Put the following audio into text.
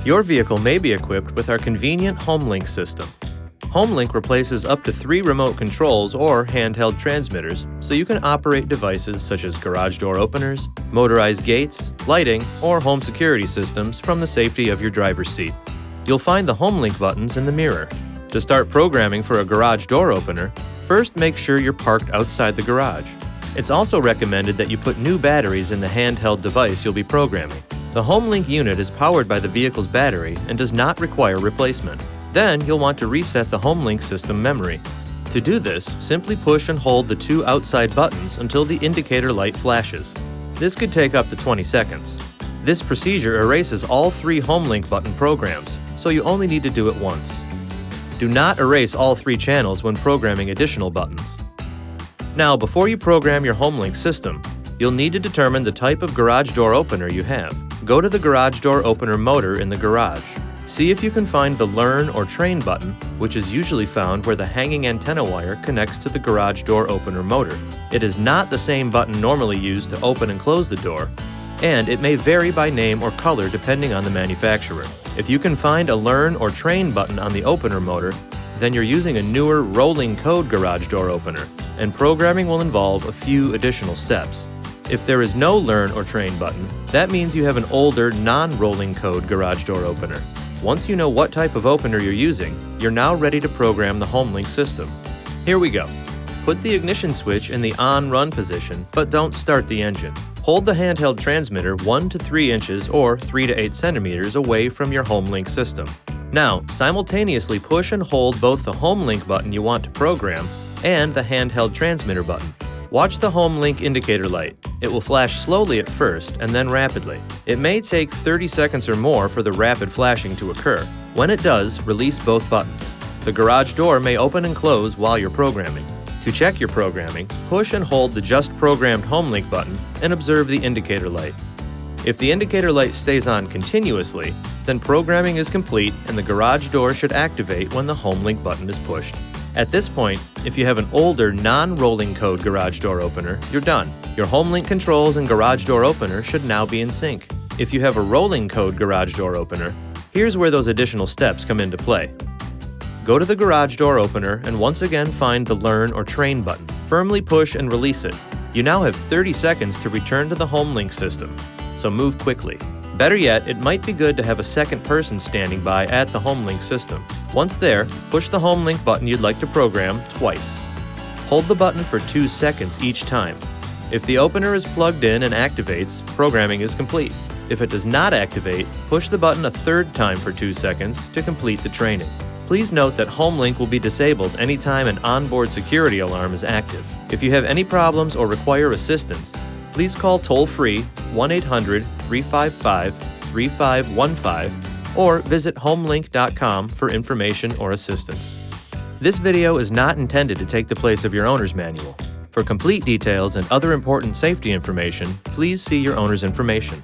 Your vehicle may be equipped with our convenient HomeLink system. HomeLink replaces up to 3 remote controls or handheld transmitters, so you can operate devices such as garage door openers, motorized gates, lighting, or home security systems from the safety of your driver's seat. You'll find the HomeLink buttons in the mirror. To start programming for a garage door opener, first make sure you're parked outside the garage. It's also recommended that you put new batteries in the handheld device you'll be programming. The HomeLink unit is powered by the vehicle's battery and does not require replacement. Then you'll want to reset the HomeLink system memory. To do this, simply push and hold the 2 outside buttons until the indicator light flashes. This could take up to 20 seconds. This procedure erases all 3 HomeLink button programs, so you only need to do it once. Do not erase all 3 channels when programming additional buttons. Now, before you program your HomeLink system, you'll need to determine the type of garage door opener you have. Go to the garage door opener motor in the garage. See if you can find the Learn or Train button, which is usually found where the hanging antenna wire connects to the garage door opener motor. It is not the same button normally used to open and close the door, and it may vary by name or color depending on the manufacturer. If you can find a Learn or Train button on the opener motor, then you're using a newer rolling code garage door opener, and programming will involve a few additional steps. If there is no Learn or Train button, that means you have an older, non-rolling code garage door opener. Once you know what type of opener you're using, you're now ready to program the HomeLink system. Here we go. Put the ignition switch in the on-run position, but don't start the engine. Hold the handheld transmitter 1 to 3 inches or 3 to 8 centimeters away from your HomeLink system. Now, simultaneously push and hold both the HomeLink button you want to program and the handheld transmitter button. Watch the HomeLink indicator light. It will flash slowly at first and then rapidly. It may take 30 seconds or more for the rapid flashing to occur. When it does, release both buttons. The garage door may open and close while you're programming. To check your programming, push and hold the just programmed HomeLink button and observe the indicator light. If the indicator light stays on continuously, then programming is complete and the garage door should activate when the HomeLink button is pushed. At this point, if you have an older, non-rolling code garage door opener, you're done. Your HomeLink controls and garage door opener should now be in sync. If you have a rolling code garage door opener, here's where those additional steps come into play. Go to the garage door opener and once again find the Learn or Train button. Firmly push and release it. You now have 30 seconds to return to the HomeLink system, so move quickly. Better yet, it might be good to have a second person standing by at the HomeLink system. Once there, push the HomeLink button you'd like to program twice. Hold the button for 2 seconds each time. If the opener is plugged in and activates, programming is complete. If it does not activate, push the button a 3rd time for 2 seconds to complete the training. Please note that HomeLink will be disabled anytime an onboard security alarm is active. If you have any problems or require assistance, please call toll-free 1-800-355-3515 or visit homelink.com for information or assistance. This video is not intended to take the place of your owner's manual. For complete details and other important safety information, please see your owner's information.